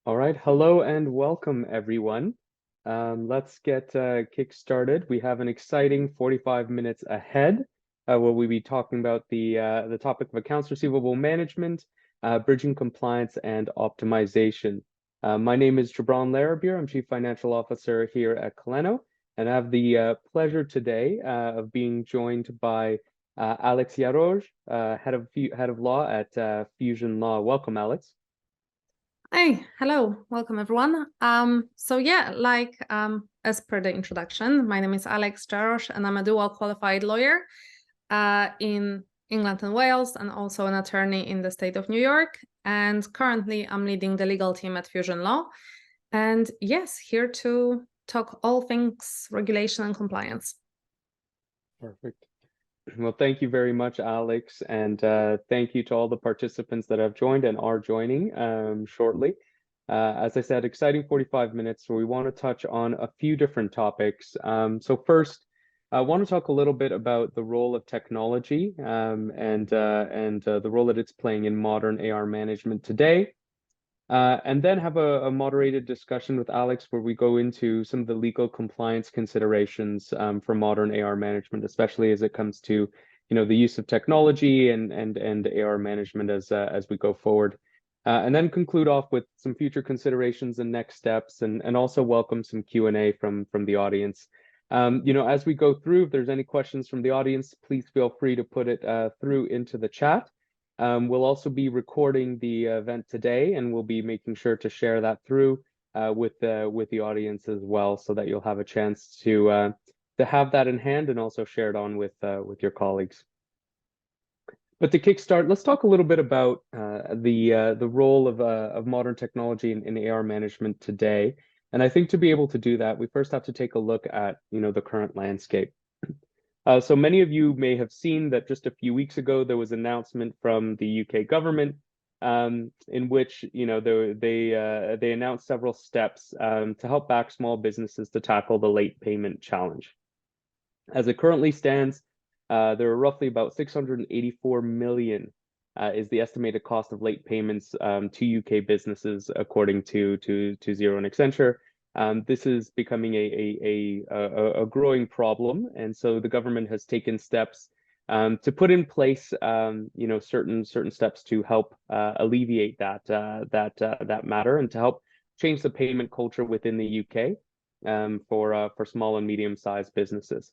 All right, hello and welcome everyone. Let's get kick started. We have an exciting 45 minutes ahead, where we'll be talking about the topic of accounts receivable management, bridging compliance and optimization. My name is Gibran Larabier. I'm Chief Financial Officer here at Kolleno, and I have the pleasure today of being joined by Alex Yaroj, head of law at Fusion Law. Welcome, Alex. Hi, hello, welcome everyone. As per the introduction, my name is Alex Jarosz and I'm a dual qualified lawyer in England and Wales and also an attorney in the state of New York. And currently I'm leading the legal team at Fusion Law. And yes, here to talk all things regulation and compliance. Perfect. Well, thank you very much, Alex, and thank you to all the participants that have joined and are joining shortly. As I said, exciting 45 minutes where we want to touch on a few different topics. So first, I want to talk a little bit about the role of technology and the role that it's playing in modern AR management today. And then have a moderated discussion with Alex where we go into some of the legal compliance considerations for modern AR management, especially as it comes to, the use of technology and AR management as we go forward. And then conclude off with some future considerations and next steps, and also welcome some Q&A from the audience. As we go through, if there's any questions from the audience, please feel free to put it through into the chat. We'll also be recording the event today, and we'll be making sure to share that through with the audience as well, so that you'll have a chance to have that in hand and also share it on with your colleagues. But to kickstart, let's talk a little bit about the role of modern technology in AR management today. And I think to be able to do that, we first have to take a look at the current landscape. So many of you may have seen that just a few weeks ago there was an announcement from the UK government in which they announced several steps to help back small businesses to tackle the late payment challenge. As it currently stands, there are roughly about 684 million is the estimated cost of late payments to UK businesses, according to Xero and Accenture. This is becoming a growing problem, and so the government has taken steps to put in place, certain steps to help alleviate that matter and to help change the payment culture within the UK for small and medium-sized businesses.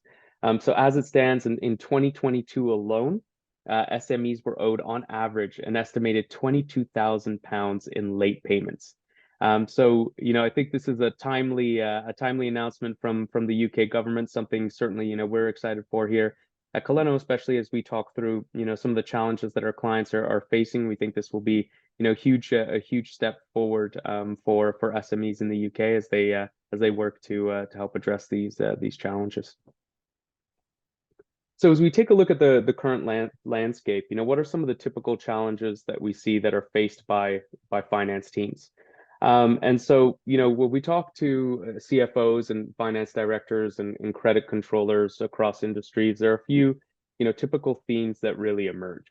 So as it stands in 2022 alone, SMEs were owed on average an estimated £22,000 in late payments. So I think this is a timely announcement from the UK government, something certainly we're excited for here at Kolleno, especially as we talk through some of the challenges that our clients are facing. We think this will be a huge step forward for SMEs in the UK as they work to help address these challenges. So as we take a look at the current landscape, what are some of the typical challenges that we see that are faced by finance teams? And so, when we talk to CFOs and finance directors and credit controllers across industries, there are a few, typical themes that really emerge.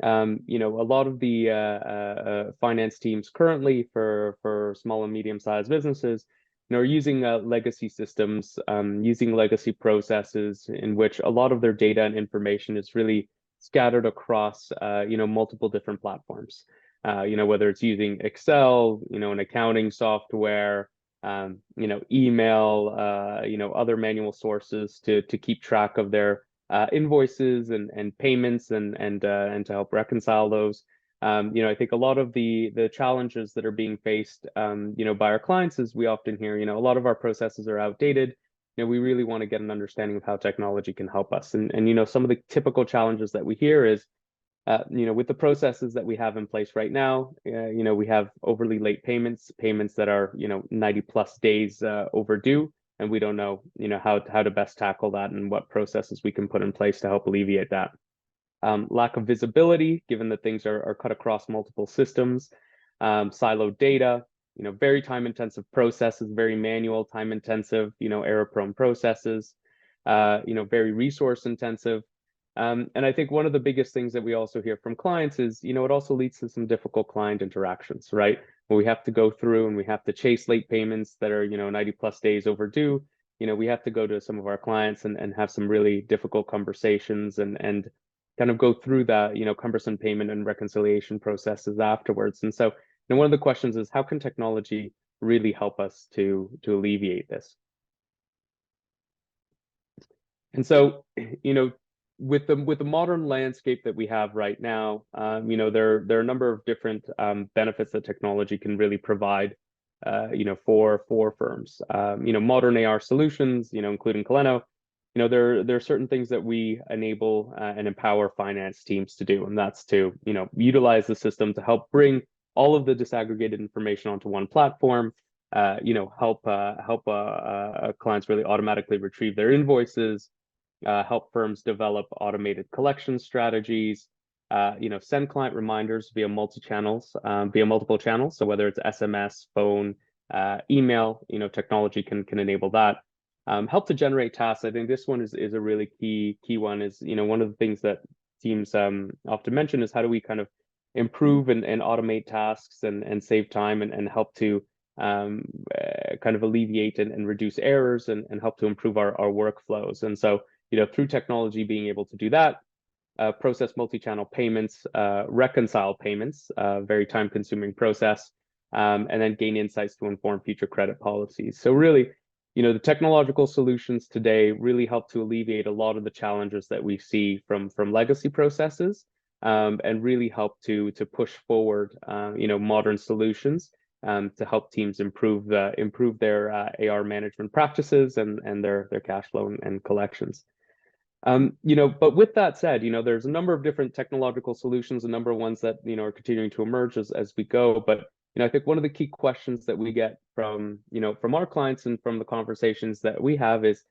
A lot of the finance teams currently for small and medium-sized businesses, are using legacy systems, using legacy processes in which a lot of their data and information is really scattered across, multiple different platforms. Whether it's using Excel, an accounting software, email, other manual sources to keep track of their invoices and payments and to help reconcile those. I think a lot of the challenges that are being faced, by our clients is we often hear, a lot of our processes are outdated. We really want to get an understanding of how technology can help us. And some of the typical challenges that we hear is, with the processes that we have in place right now, we have overly late payments that are, 90 plus days overdue, and we don't know, how to best tackle that and what processes we can put in place to help alleviate that. Lack of visibility, given that things are cut across multiple systems, siloed data, very time-intensive processes, very manual, time-intensive, error-prone processes, very resource-intensive. And I think one of the biggest things that we also hear from clients is, it also leads to some difficult client interactions, right? when we have to go through and we have to chase late payments that are, 90 plus days overdue, we have to go to some of our clients and have some really difficult conversations and kind of go through that, cumbersome payment and reconciliation processes afterwards. And so, one of the questions is, how can technology really help us to alleviate this? And so, with the modern landscape that we have right now, there are a number of different benefits that technology can really provide, for firms. Modern AR solutions, including Kolleno, there are certain things that we enable and empower finance teams to do, and that's to utilize the system to help bring all of the disaggregated information onto one platform. Help clients really automatically retrieve their invoices. Help firms develop automated collection strategies, send client reminders via multiple channels. So whether it's SMS, phone, email, technology can enable that. Help to generate tasks. I think this one is a really key one. Is one of the things that teams often mention is how do we kind of improve and automate tasks and save time and help to kind of alleviate and reduce errors and help to improve our workflows. And so through technology being able to do that, process multi-channel payments, reconcile payments, very time-consuming process, and then gain insights to inform future credit policies. So really, the technological solutions today really help to alleviate a lot of the challenges that we see from legacy processes, and really help to push forward, modern solutions to help teams improve their AR management practices and their cash flow and collections. But with that said, there's a number of different technological solutions, a number of ones that, are continuing to emerge as we go. But, I think one of the key questions that we get from our clients and from the conversations that we have is,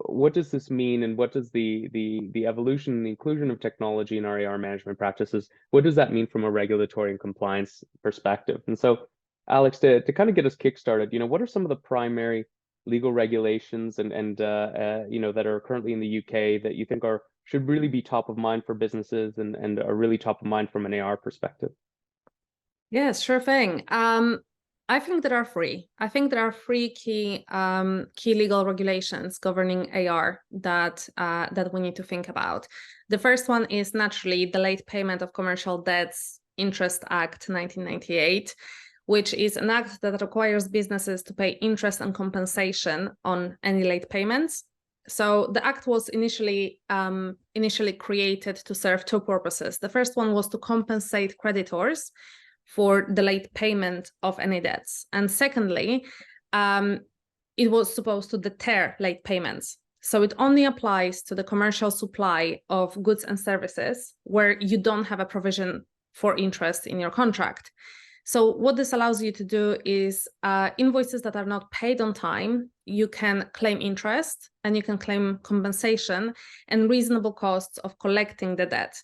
what does this mean? And what does the evolution and the inclusion of technology in our AR management practices, what does that mean from a regulatory and compliance perspective? And so, Alex, to kind of get us kickstarted, what are some of the primary legal regulations and that are currently in the UK that you think should really be top of mind for businesses and are really top of mind from an AR perspective? Yes, sure thing. I think there are three. I think there are three key legal regulations governing AR that we need to think about. The first one is naturally the Late Payment of Commercial Debts Interest Act 1998, which is an act that requires businesses to pay interest and compensation on any late payments. So the act was initially created to serve two purposes. The first one was to compensate creditors for the late payment of any debts. And secondly, it was supposed to deter late payments. So it only applies to the commercial supply of goods and services where you don't have a provision for interest in your contract. So what this allows you to do is invoices that are not paid on time, you can claim interest and you can claim compensation and reasonable costs of collecting the debt.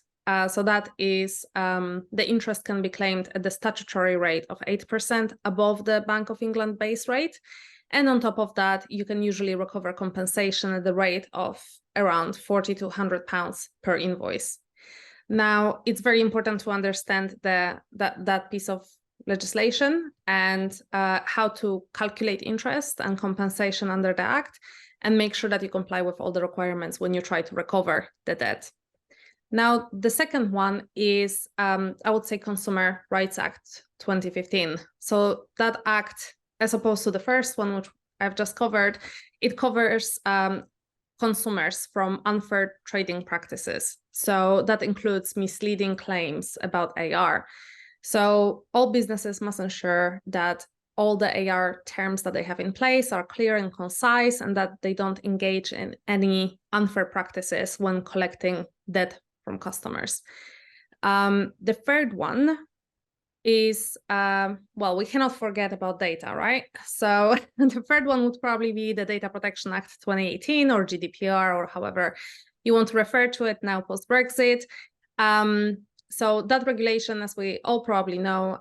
So that is the interest can be claimed at the statutory rate of 8% above the Bank of England base rate. And on top of that, you can usually recover compensation at the rate of around £40 to £100 per invoice. Now, it's very important to understand that piece of legislation and how to calculate interest and compensation under the Act and make sure that you comply with all the requirements when you try to recover the debt. Now, the second one is, I would say, Consumer Rights Act 2015. So that act, as opposed to the first one, which I've just covered, it covers consumers from unfair trading practices. So that includes misleading claims about AR. So all businesses must ensure that all the AR terms that they have in place are clear and concise and that they don't engage in any unfair practices when collecting debt from customers. The third one is, we cannot forget about data, right? So the third one would probably be the Data Protection Act 2018 or GDPR or however you want to refer to it now post-Brexit. So that regulation, as we all probably know,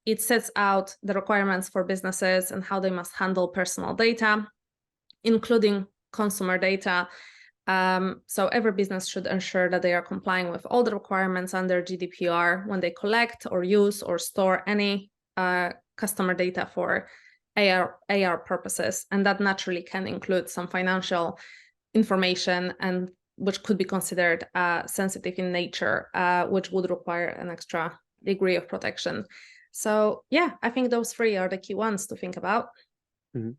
it sets out the requirements for businesses and how they must handle personal data, including consumer data. So every business should ensure that they are complying with all the requirements under GDPR when they collect or use or store any customer data for AR purposes, and that naturally can include some financial information, and which could be considered sensitive in nature, which would require an extra degree of protection. So yeah, I think those three are the key ones to think about. Mm-hmm.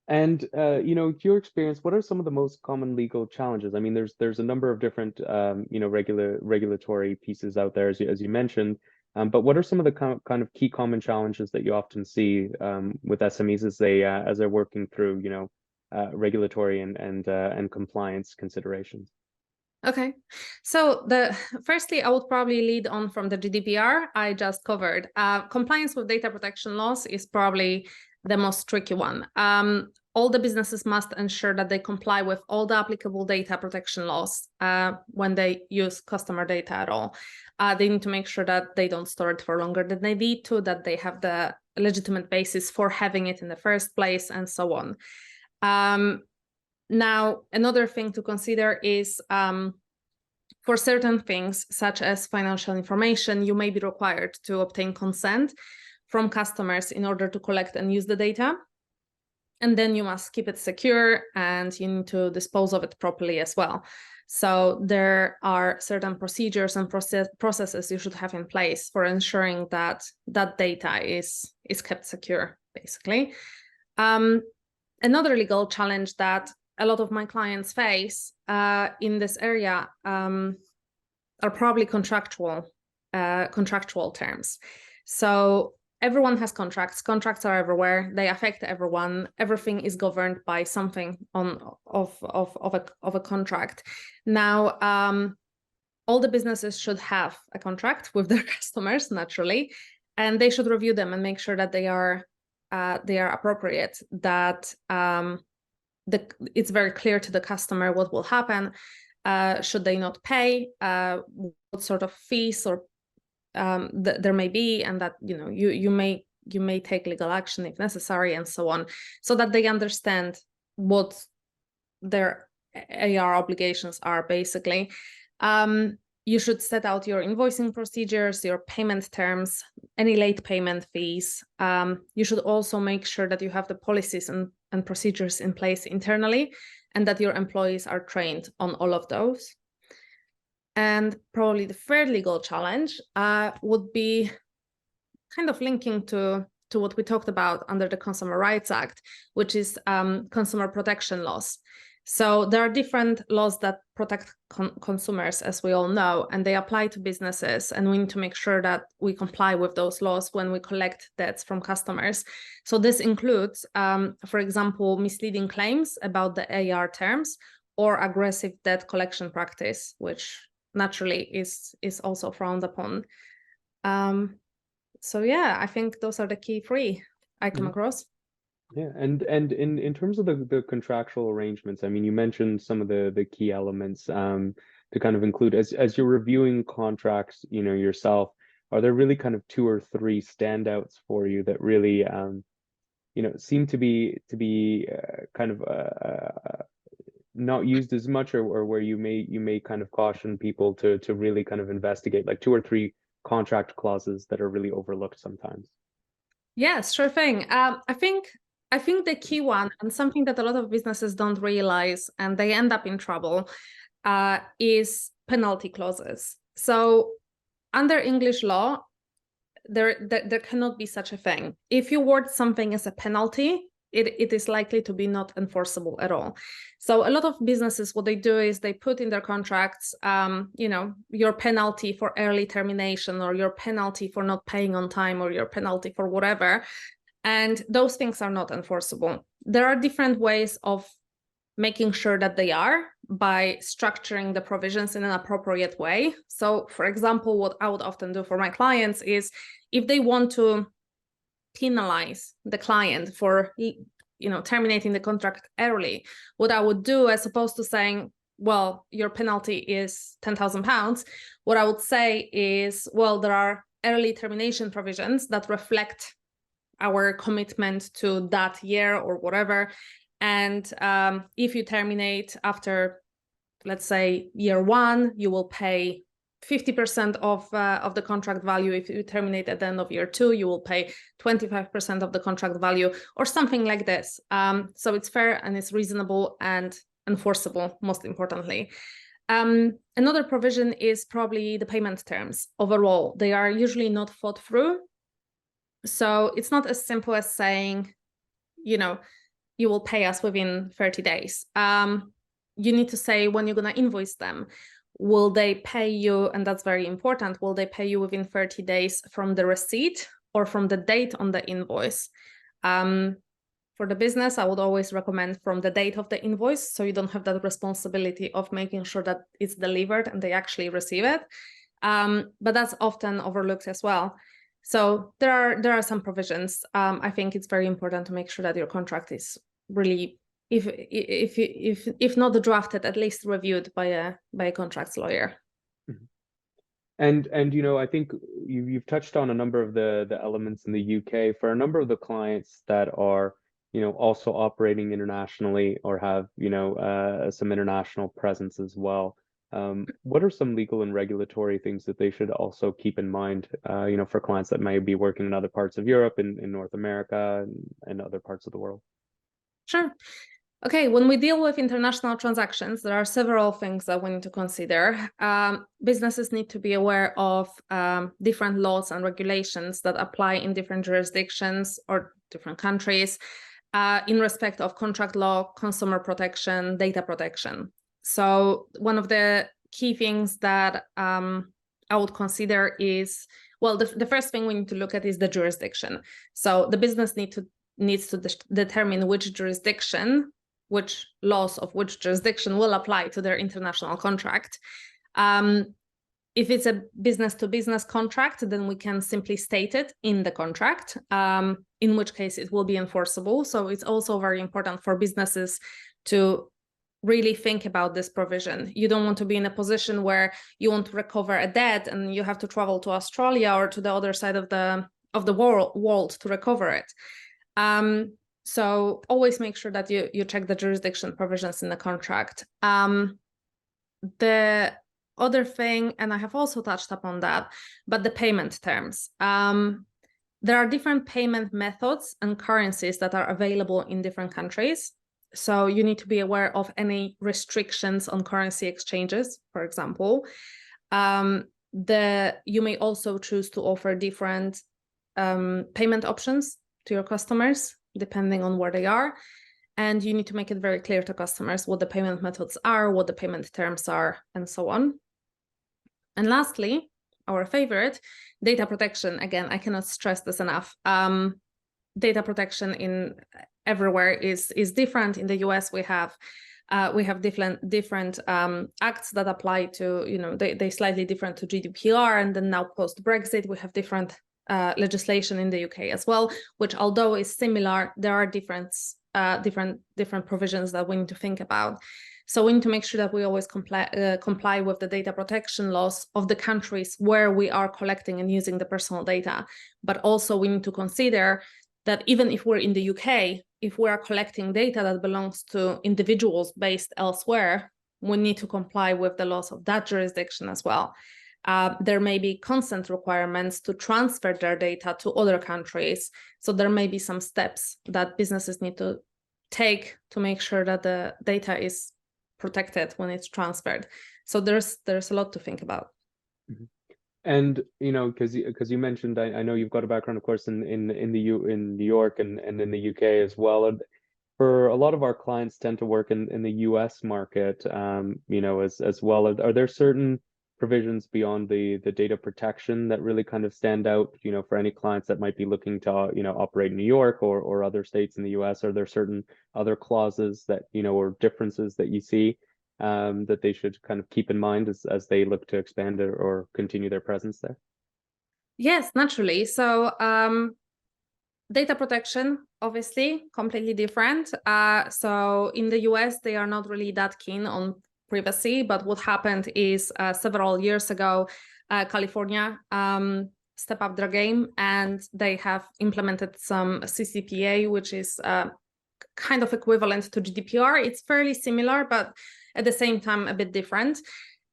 And your experience, what are some of the most common legal challenges? I mean, there's a number of different regulatory pieces out there, as you mentioned. But what are some of the kind of key common challenges that you often see with SMEs as they're working through, regulatory and compliance considerations? Okay, so firstly, I would probably lead on from the GDPR I just covered. Compliance with data protection laws is probably the most tricky one. All the businesses must ensure that they comply with all the applicable data protection laws when they use customer data at all. They need to make sure that they don't store it for longer than they need to, that they have the legitimate basis for having it in the first place, and so on. Now, another thing to consider is for certain things, such as financial information, you may be required to obtain consent from customers in order to collect and use the data. And then you must keep it secure, and you need to dispose of it properly as well. So there are certain procedures and processes you should have in place for ensuring that that data is kept secure, basically. Another legal challenge that a lot of my clients face in this area are probably contractual terms. So everyone has contracts. Contracts are everywhere. They affect everyone. Everything is governed by something of a contract. Now, all the businesses should have a contract with their customers, naturally, and they should review them and make sure that they are appropriate. That it's very clear to the customer what will happen should they not pay, what sort of fees or there may be, and that you may take legal action if necessary, and so on, so that they understand what their AR obligations are, basically. You should set out your invoicing procedures, your payment terms, any late payment fees. You should also make sure that you have the policies and procedures in place internally, and that your employees are trained on all of those. And probably the third legal challenge would be kind of linking to what we talked about under the Consumer Rights Act, which is consumer protection laws. So there are different laws that protect consumers, as we all know, and they apply to businesses, and we need to make sure that we comply with those laws when we collect debts from customers. So this includes, for example, misleading claims about the AR terms, or aggressive debt collection practice, which naturally is also frowned upon. So yeah, I think those are the key three I come across. Yeah, and in terms of the contractual arrangements, I mean, you mentioned some of the key elements to kind of include as you're reviewing contracts, yourself. Are there really kind of 2 or 3 standouts for you that really seem to be kind of not used as much, or where you may kind of caution people to really kind of investigate, like 2 or 3 contract clauses that are really overlooked sometimes? Yes, sure thing. I think the key one, and something that a lot of businesses don't realize and they end up in trouble, is penalty clauses. So under English law, there cannot be such a thing. If you word something as a penalty, it is likely to be not enforceable at all. So a lot of businesses, what they do is they put in their contracts, your penalty for early termination, or your penalty for not paying on time, or your penalty for whatever. And those things are not enforceable. There are different ways of making sure that they are, by structuring the provisions in an appropriate way. So, for example, what I would often do for my clients is, if they want to penalize the client for terminating the contract early, what I would do, as opposed to saying, well, your penalty is £10,000, what I would say is, well, there are early termination provisions that reflect our commitment to that year or whatever. And if you terminate after, let's say, year 1, you will pay 50% of the contract value. If you terminate at the end of year 2, you will pay 25% of the contract value, or something like this. So it's fair and it's reasonable and enforceable, most importantly. Another provision is probably the payment terms. Overall, they are usually not thought through. So it's not as simple as saying, you know, you will pay us within 30 days. You need to say when you're going to invoice them. Will they pay you, and that's very important, will they pay you within 30 days from the receipt or from the date on the invoice? For the business, I would always recommend from the date of the invoice, so you don't have that responsibility of making sure that it's delivered and they actually receive it. But that's often overlooked as well. So there are some provisions. I think it's very important to make sure that your contract is really, if not drafted, at least reviewed by a contracts lawyer. And I think you've touched on a number of the elements in the UK. For a number of the clients that are also operating internationally or have some international presence as well, what are some legal and regulatory things that they should also keep in mind, for clients that may be working in other parts of Europe, in North America, and other parts of the world? Sure. Okay, when we deal with international transactions, there are several things that we need to consider. Businesses need to be aware of different laws and regulations that apply in different jurisdictions or different countries in respect of contract law, consumer protection, data protection. So one of the key things that I would consider is, well, the first thing we need to look at is the jurisdiction. So the business needs to determine which jurisdiction, which laws of which jurisdiction will apply to their international contract. If it's a business-to-business contract, then we can simply state it in the contract, in which case it will be enforceable. So it's also very important for businesses to really think about this provision. You don't want to be in a position where you want to recover a debt and you have to travel to Australia or to the other side of the world to recover it. So always make sure that you check the jurisdiction provisions in the contract. The other thing, and I have also touched upon that, but the payment terms. There are different payment methods and currencies that are available in different countries. So you need to be aware of any restrictions on currency exchanges, for example. You may also choose to offer different payment options to your customers, depending on where they are. And you need to make it very clear to customers what the payment methods are, what the payment terms are, and so on. And lastly, our favorite, data protection. Again, I cannot stress this enough. Data protection everywhere is different. In the US, we have different acts that apply to, they slightly different to GDPR, and then now post-Brexit, we have different legislation in the UK as well, which although is similar, there are different provisions that we need to think about. So we need to make sure that we always comply with the data protection laws of the countries where we are collecting and using the personal data. But also we need to consider that even if we're in the UK, if we are collecting data that belongs to individuals based elsewhere, we need to comply with the laws of that jurisdiction as well. There may be consent requirements to transfer their data to other countries. So there may be some steps that businesses need to take to make sure that the data is protected when it's transferred. So there's a lot to think about. Mm-hmm. And because you mentioned, I know you've got a background, of course, in New York and in the UK as well. And for a lot of our clients tend to work in the US market, as well. Are there certain provisions beyond the data protection that really kind of stand out, for any clients that might be looking to, operate in New York or other states in the US? Are there certain other clauses that, or differences that you see that they should kind of keep in mind as they look to expand or continue their presence there? Yes, naturally. So data protection, obviously, completely different. So in the US, they are not really that keen on privacy, but what happened is several years ago, California stepped up their game and they have implemented some CCPA, which is kind of equivalent to GDPR. It's fairly similar, but at the same time, a bit different.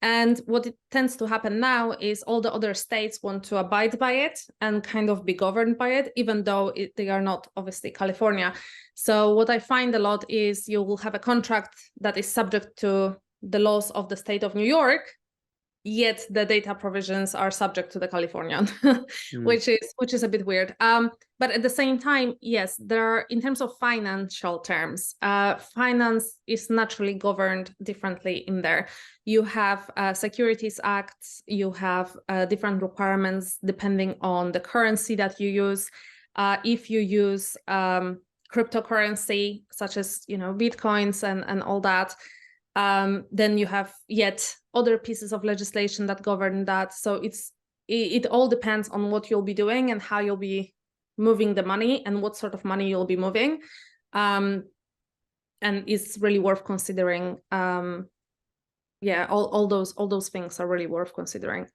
And what it tends to happen now is all the other states want to abide by it and kind of be governed by it, even though they are not obviously California. So what I find a lot is you will have a contract that is subject to the laws of the state of New York, yet the data provisions are subject to the Californian, which is a bit weird. But at the same time, yes, there are, in terms of financial terms, finance is naturally governed differently in there. You have securities acts, you have different requirements depending on the currency that you use. If you use cryptocurrency, such as, Bitcoins and all that, then you have yet other pieces of legislation that govern that. So it all depends on what you'll be doing and how you'll be moving the money and what sort of money you'll be moving. And it's really worth considering. Yeah, all those things are really worth considering.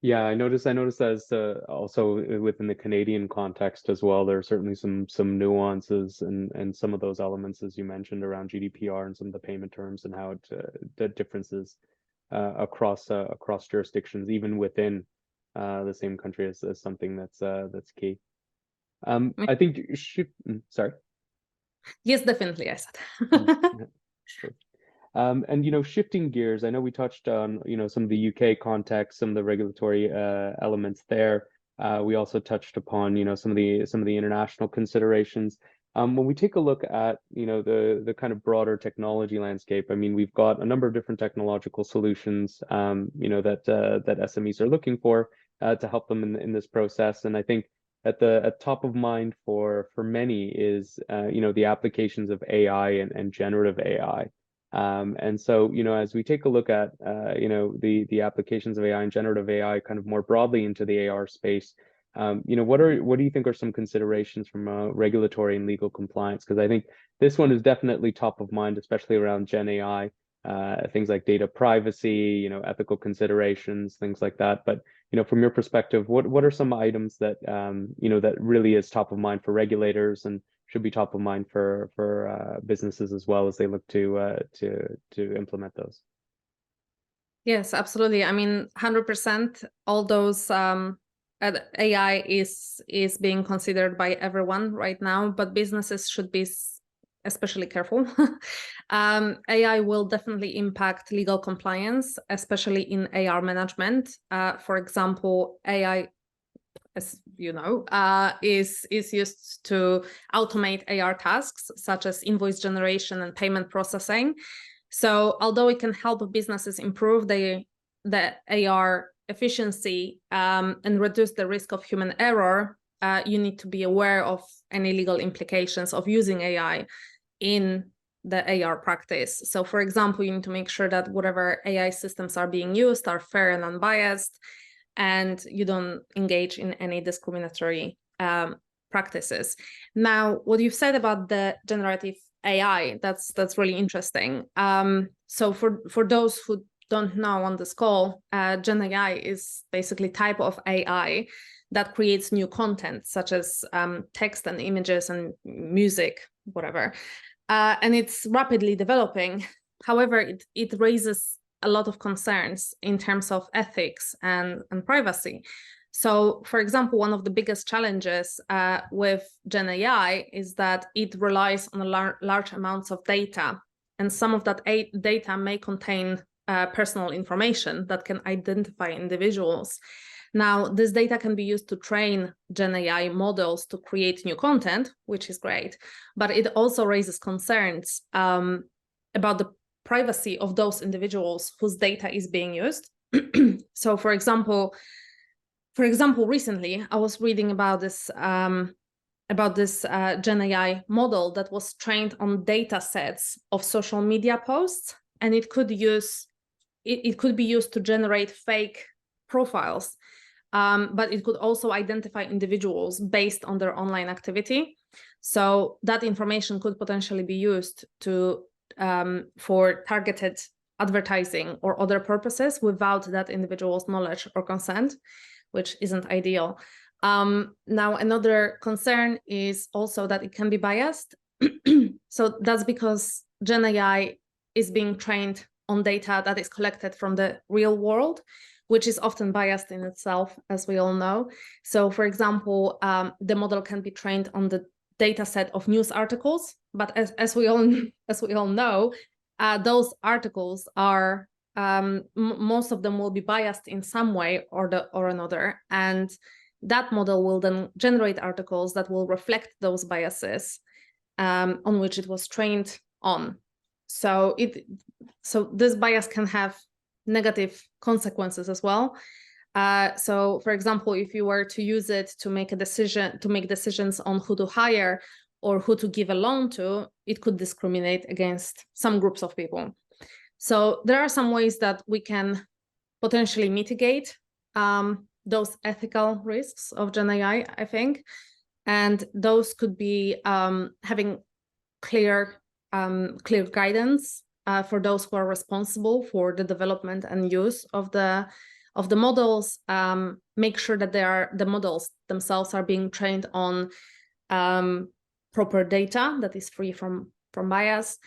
Yeah, I noticed that as also within the Canadian context as well. There are certainly some nuances and some of those elements, as you mentioned, around GDPR and some of the payment terms and how the differences across jurisdictions, even within the same country, is something that's key. I think sorry. Yes, definitely, I said. Sure. And shifting gears, I know we touched on some of the UK context, some of the regulatory elements there. We also touched upon some of the international considerations. When we take a look at the kind of broader technology landscape, I mean, we've got a number of different technological solutions that SMEs are looking for to help them in this process. And I think at top of mind for many is the applications of AI and generative AI. And so, as we take a look at, the applications of AI and generative AI kind of more broadly into the AR space, what do you think are some considerations from regulatory and legal compliance? Because I think this one is definitely top of mind, especially around Gen AI, things like data privacy, ethical considerations, things like that. But, from your perspective, what are some items that, that really is top of mind for regulators and should be top of mind for businesses as well as they look to implement those? Yes, absolutely. I mean, 100%. All those AI is being considered by everyone right now, but businesses should be especially careful. AI will definitely impact legal compliance, especially in AR management. For example, AI, as you know, is used to automate AR tasks such as invoice generation and payment processing. So although it can help businesses improve the AR efficiency and reduce the risk of human error, you need to be aware of any legal implications of using AI in the AR practice. So for example, you need to make sure that whatever AI systems are being used are fair and unbiased, and you don't engage in any discriminatory practices. Now, what you've said about the generative AI, that's really interesting. So for those who don't know on this call, Gen AI is basically type of AI that creates new content, such as text and images and music, whatever. And it's rapidly developing. However, it raises a lot of concerns in terms of ethics and privacy. So, for example, one of the biggest challenges with Gen AI is that it relies on large amounts of data, and some of that data may contain personal information that can identify individuals. Now, this data can be used to train Gen AI models to create new content, which is great, but it also raises concerns about the privacy of those individuals whose data is being used. So, for example, recently I was reading about this Gen AI model that was trained on data sets of social media posts, and it could be used to generate fake profiles, but it could also identify individuals based on their online activity. So that information could potentially be used for targeted advertising or other purposes without that individual's knowledge or consent, which isn't ideal. Now, another concern is also that it can be biased. So that's because Gen AI is being trained on data that is collected from the real world, which is often biased in itself, as we all know. So, for example, the model can be trained on the data set of news articles, but as we all know, those articles are most of them will be biased in some way or another, and that model will then generate articles that will reflect those biases on which it was trained on. So this bias can have negative consequences as well. So, for example, if you were to use it to make decisions on who to hire or who to give a loan to, it could discriminate against some groups of people. So there are some ways that we can potentially mitigate those ethical risks of Gen AI, I think. And those could be having clear guidance for those who are responsible for the development and use of the models. Make sure that the models themselves are being trained on proper data that is free from bias,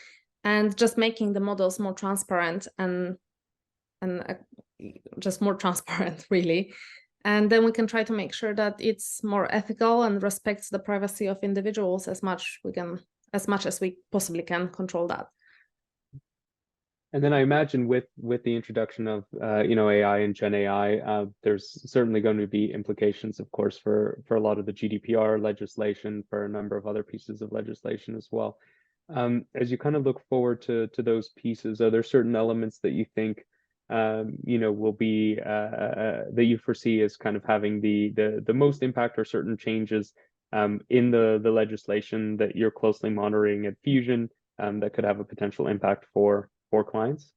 and just making the models more transparent and just more transparent, really. And then we can try to make sure that it's more ethical and respects the privacy of individuals as much as we possibly can control that. And then I imagine with the introduction of AI and Gen AI, there's certainly going to be implications, of course, for a lot of the GDPR legislation, for a number of other pieces of legislation as well. As you kind of look forward to those pieces, are there certain elements that you think will be that you foresee as kind of having the most impact, or certain changes in the legislation that you're closely monitoring at Fusion that could have a potential impact for clients?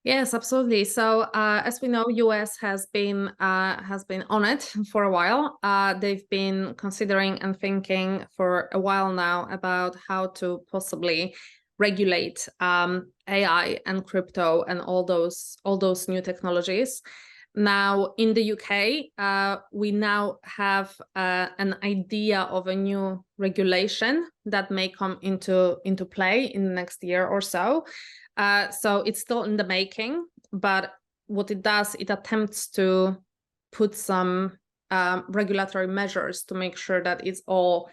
Yes, absolutely. So as we know, US has been on it for a while. They've been considering and thinking for a while now about how to possibly regulate AI and crypto and all those new technologies. Now, in the UK, we now have an idea of a new regulation that may come into play in the next year or so. So it's still in the making, but what it does, it attempts to put some regulatory measures to make sure that it's all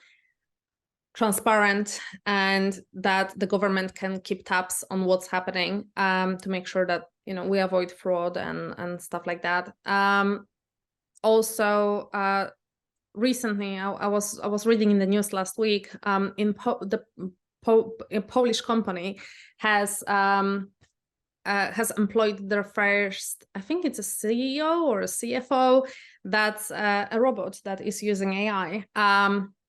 transparent and that the government can keep tabs on what's happening to make sure that we avoid fraud and stuff like that. Also, recently I was reading in the news last week a Polish company has employed their first, I think it's a CEO or a CFO, that's a robot that is using AI.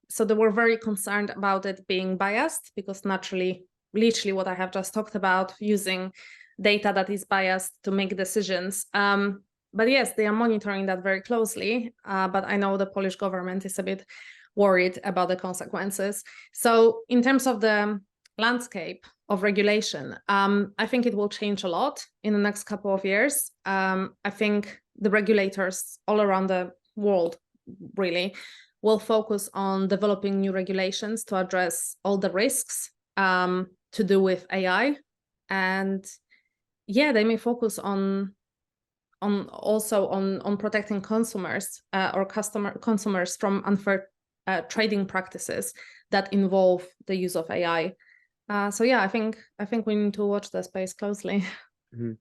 So they were very concerned about it being biased, because naturally, literally what I have just talked about, using data that is biased to make decisions. But yes, they are monitoring that very closely. But I know the Polish government is a bit worried about the consequences. So in terms of the landscape of regulation, I think it will change a lot in the next couple of years. I think the regulators all around the world really will focus on developing new regulations to address all the risks to do with AI. And yeah, they may focus on protecting consumers or consumers from unfair trading practices that involve the use of AI. So yeah, I think we need to watch the space closely. Mm-hmm.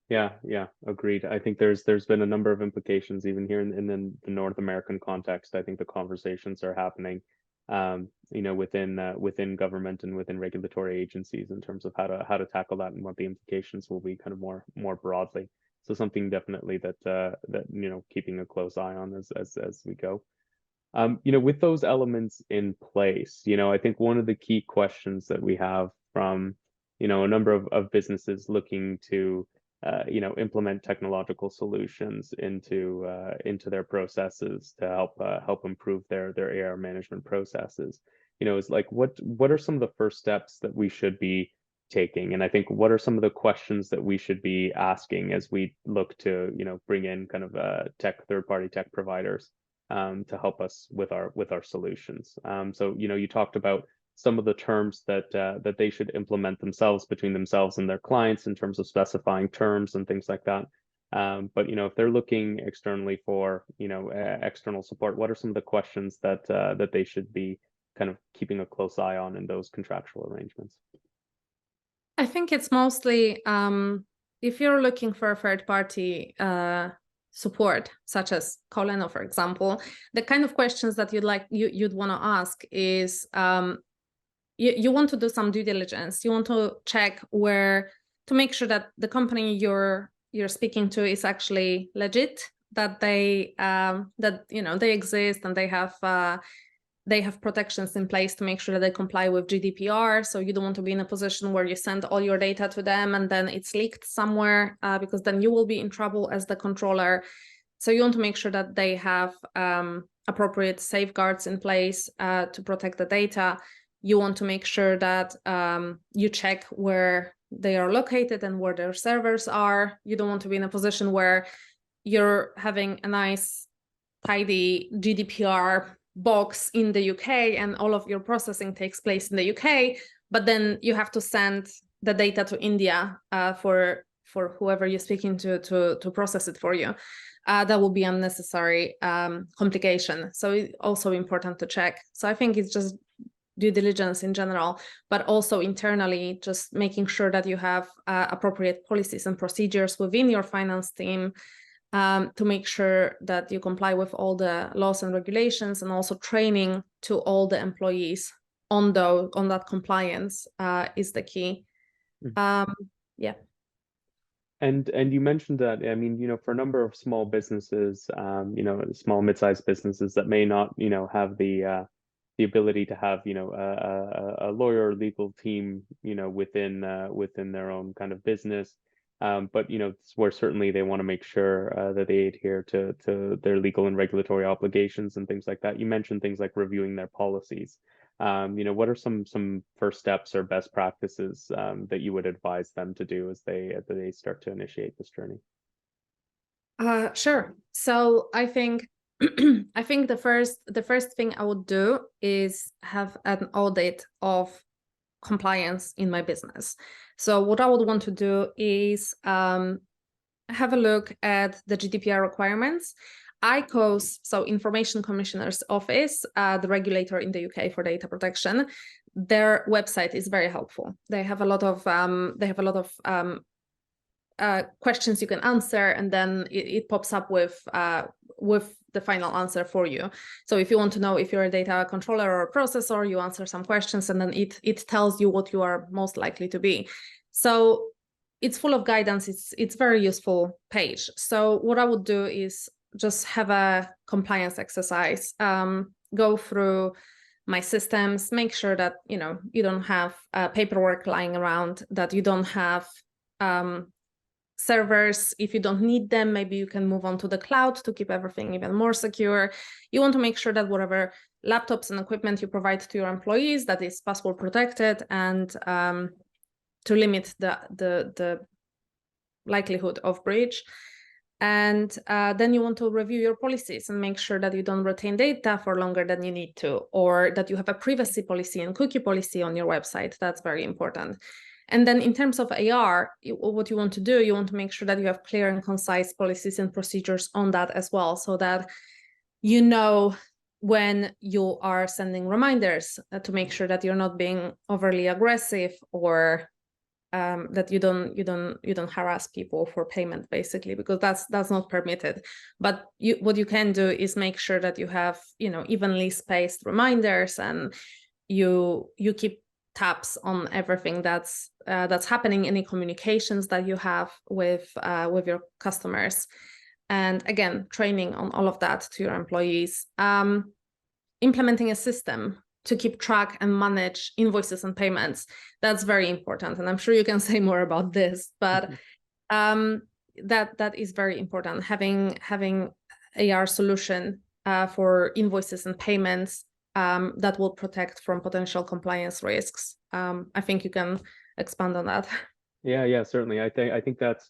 Yeah, agreed. I think there's been a number of implications even here in the North American context. I think the conversations are happening, within government and within regulatory agencies in terms of how to tackle that and what the implications will be kind of more broadly. So something definitely that keeping a close eye on as we go. With those elements in place, I think one of the key questions that we have from a number of businesses looking to implement technological solutions into their processes to help improve their AR management processes, is like what are some of the first steps that we should be taking? And I think what are some of the questions that we should be asking as we look to bring in kind of third-party tech providers to help us with our solutions. So you talked about some of the terms that they should implement themselves between themselves and their clients in terms of specifying terms and things like that. But if they're looking externally for external support, what are some of the questions that they should be kind of keeping a close eye on in those contractual arrangements? I think it's mostly if you're looking for a third-party support, such as Kolleno, for example, the kind of questions that you'd want to ask is you want to do some due diligence. You want to check to make sure that the company you're speaking to is actually legit, that they they exist and they have protections in place to make sure that they comply with GDPR. So you don't want to be in a position where you send all your data to them and then it's leaked somewhere, because then you will be in trouble as the controller. So you want to make sure that they have appropriate safeguards in place to protect the data. You want to make sure that you check where they are located and where their servers are. You don't want to be in a position where you're having a nice, tidy GDPR box in the UK and all of your processing takes place in the UK, but then you have to send the data to India for whoever you're speaking to process it for you. That will be unnecessary complication. So it's also important to check. So I think it's just due diligence in general, but also internally, just making sure that you have appropriate policies and procedures within your finance team to make sure that you comply with all the laws and regulations, and also training to all the employees on that compliance is the key. Yeah. And you mentioned that, I mean, for a number of small businesses, small mid-sized businesses that may not, have the ability to have, a lawyer or legal team, within their own kind of business. But it's where certainly they want to make sure that they adhere to their legal and regulatory obligations and things like that. You mentioned things like reviewing their policies. What are some first steps or best practices that you would advise them to do as they start to initiate this journey? Sure. So I think I think the first thing I would do is have an audit of compliance in my business. So what I would want to do is have a look at the GDPR requirements. ICO's, so Information Commissioner's Office, the regulator in the UK for data protection, their website is very helpful. They have a lot of questions you can answer, and then it pops up with the final answer for you. So if you want to know if you're a data controller or a processor, you answer some questions, and then it tells you what you are most likely to be. So it's full of guidance. It's very useful page. So what I would do is just have a compliance exercise, go through my systems, make sure that you don't have paperwork lying around, that you don't have servers. If you don't need them, maybe you can move on to the cloud to keep everything even more secure. You want to make sure that whatever laptops and equipment you provide to your employees, that is password protected, and to limit the likelihood of breach. And then you want to review your policies and make sure that you don't retain data for longer than you need to, or that you have a privacy policy and cookie policy on your website. That's very important. And then in terms of AR, what you want to do, you want to make sure that you have clear and concise policies and procedures on that as well, so that you know when you are sending reminders to make sure that you're not being overly aggressive, or that you don't harass people for payment, basically, because that's not permitted. But what you can do is make sure that you have evenly spaced reminders, and you keep tabs on everything that's happening, any communications that you have with your customers, and again, training on all of that to your employees. Implementing a system to keep track and manage invoices and payments, that's very important, and I'm sure you can say more about this, but that is very important. Having AR solution for invoices and payments that will protect from potential compliance risks. I think you can expand on that. Yeah, certainly. I think that's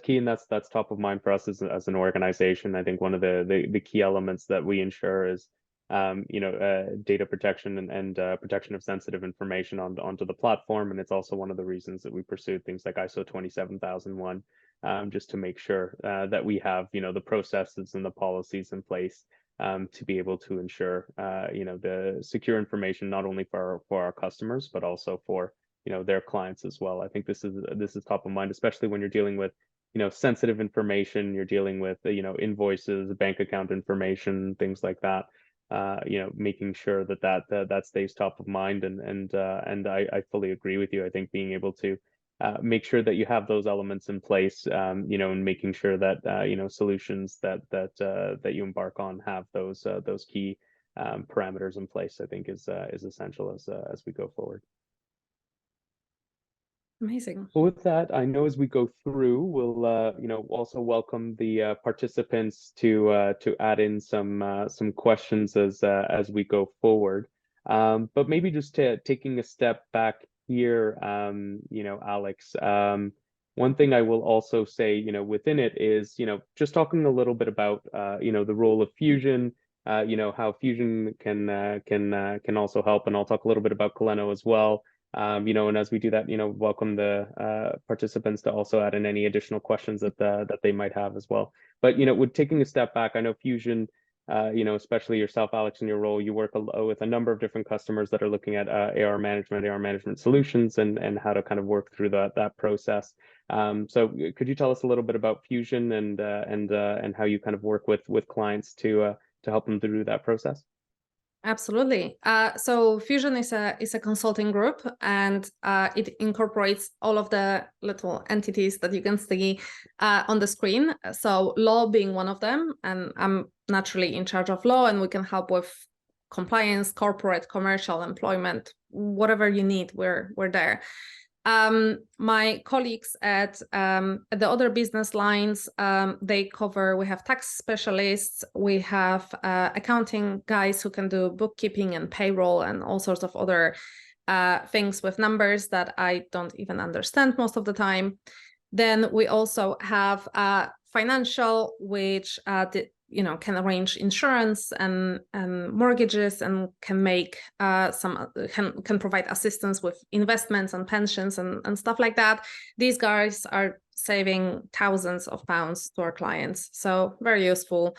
key, and that's top of mind for us as an organization. I think one of the key elements that we ensure is data protection and protection of sensitive information onto the platform. And it's also one of the reasons that we pursued things like ISO 27001, just to make sure that we have, the processes and the policies in place to be able to ensure, the secure information, not only for our customers, but also for, their clients as well. I think this is top of mind, especially when you're dealing with, sensitive information, you're dealing with, invoices, bank account information, things like that. Making sure that stays top of mind, and I fully agree with you. I think being able to make sure that you have those elements in place, and making sure that solutions that you embark on have those key parameters in place, I think is essential as we go forward. Amazing. Well, with that, I know as we go through, we'll also welcome the participants to add in some questions as we go forward. But maybe just taking a step back here, Alex. One thing I will also say, within it is, just talking a little bit about the role of Fusion, how Fusion can also help, and I'll talk a little bit about Kolleno as well. And as we do that, welcome the participants to also add in any additional questions that they might have as well. But, with taking a step back, I know Fusion, especially yourself, Alex, in your role, you work with a number of different customers that are looking at AR management solutions, and how to kind of work through that process. So could you tell us a little bit about Fusion and how you kind of work with clients to help them through that process? Absolutely. So Fusion is a consulting group, and it incorporates all of the little entities that you can see on the screen. So law being one of them, and I'm naturally in charge of law, and we can help with compliance, corporate, commercial, employment, whatever you need, we're there. My colleagues at the other business lines, we have tax specialists, we have accounting guys who can do bookkeeping and payroll and all sorts of other things with numbers that I don't even understand most of the time. Then we also have financial, which can arrange insurance and mortgages, and can make can provide assistance with investments and pensions and stuff like that. These guys are saving thousands of pounds to our clients, so very useful.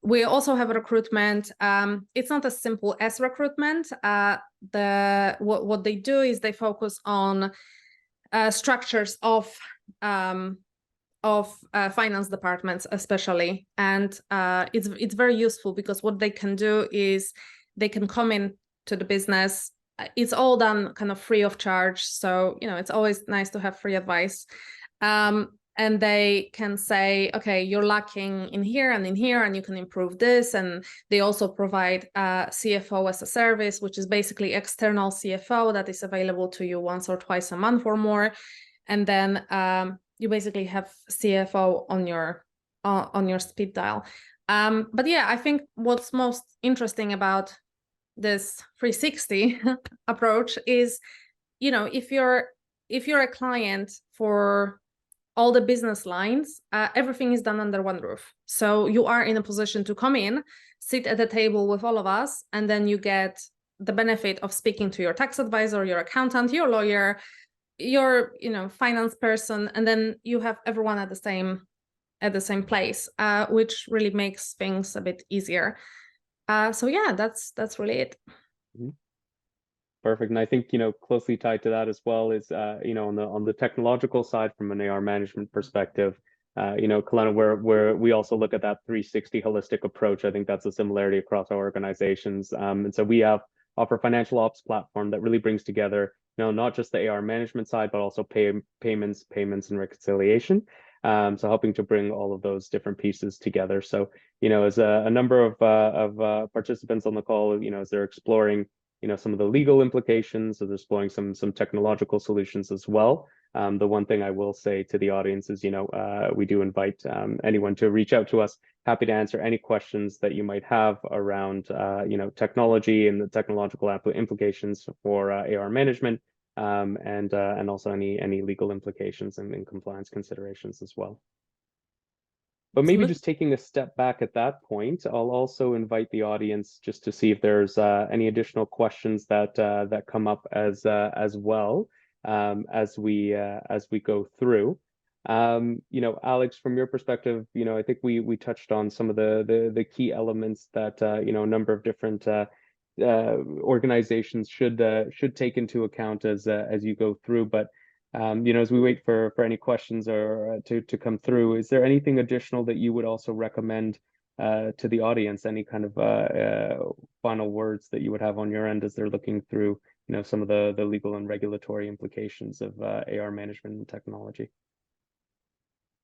We also have recruitment. It's not as simple as recruitment. What they do is they focus on structures of finance departments especially, and it's very useful, because what they can do is they can come in to the business. It's all done kind of free of charge, so it's always nice to have free advice, and they can say, okay, you're lacking in here and in here, and you can improve this. And they also provide CFO as a service, which is basically external CFO that is available to you once or twice a month or more, and then you basically have CFO on your speed dial. But yeah, I think what's most interesting about this 360 approach is, if you're a client for all the business lines, everything is done under one roof. So you are in a position to come in, sit at the table with all of us, and then you get the benefit of speaking to your tax advisor, your accountant, your lawyer, your finance person, and then you have everyone at the same place, which really makes things a bit easier. So yeah, that's really it. Mm-hmm. Perfect. And I think, closely tied to that as well is, on the technological side, from an AR management perspective, Kolleno, where we also look at that 360 holistic approach. I think that's a similarity across our organizations. And so we offer financial ops platform that really brings together, not just the AR management side, but also payments and reconciliation. So helping to bring all of those different pieces together. So, as a number of participants on the call, as they're exploring, some of the legal implications, as they're exploring some technological solutions as well. The one thing I will say to the audience is, we do invite anyone to reach out to us. Happy to answer any questions that you might have around, technology and the technological implications for AR management, and also any legal implications and compliance considerations as well. But maybe Absolutely. just taking a step back at that point, I'll also invite the audience just to see if there's any additional questions that that come up as well as we go through. You know, Alex, from your perspective, you know, I think we touched on some of the key elements that you know, a number of different organizations should take into account as you go through. But you know, as we wait for any questions or to come through, is there anything additional that you would also recommend to the audience? Any kind of final words that you would have on your end as they're looking through, you know, some of the legal and regulatory implications of AR management and technology?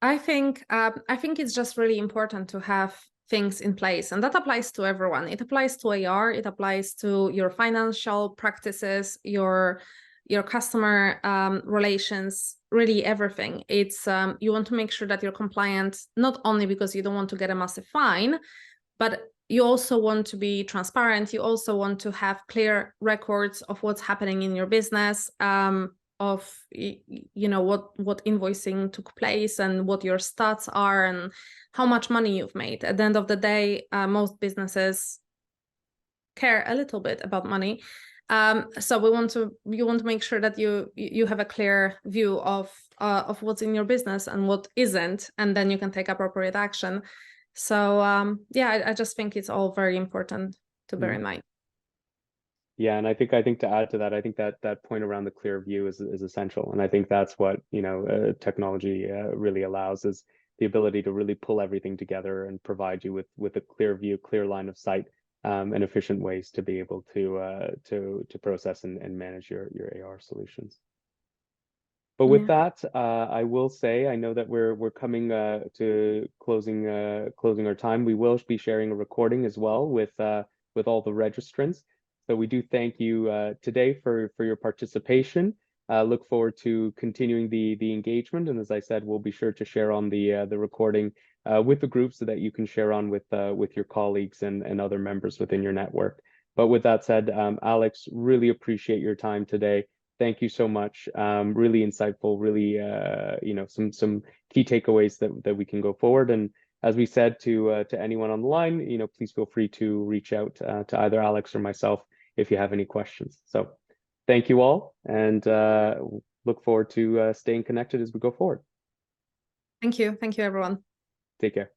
I think it's just really important to have things in place, and that applies to everyone. It applies to AR, it applies to your financial practices, your customer relations, really everything. It's you want to make sure that you're compliant, not only because you don't want to get a massive fine, but you also want to be transparent. You also want to have clear records of what's happening in your business, of you know what invoicing took place and what your stats are and how much money you've made. At the end of the day, most businesses care a little bit about money, so you want to make sure that you have a clear view of what's in your business and what isn't, and then you can take appropriate action. So yeah, I just think it's all very important to bear in mind. Yeah, and I think to add to that, I think that point around the clear view is essential, and I think that's what, you know, technology really allows, is the ability to really pull everything together and provide you with a clear view, clear line of sight, and efficient ways to be able to process and manage your AR solutions. But with that, I will say, I know that we're coming to closing our time. We will be sharing a recording as well with all the registrants. So we do thank you today for your participation. Look forward to continuing the engagement, and as I said, we'll be sure to share on the recording with the group so that you can share on with your colleagues and other members within your network. But with that said, Alex, really appreciate your time today. Thank you so much. Really insightful, really you know, some key takeaways that we can go forward. And as we said to anyone on the line, you know, please feel free to reach out to either Alex or myself if you have any questions. So thank you all, and look forward to staying connected as we go forward. Thank you everyone. Take care.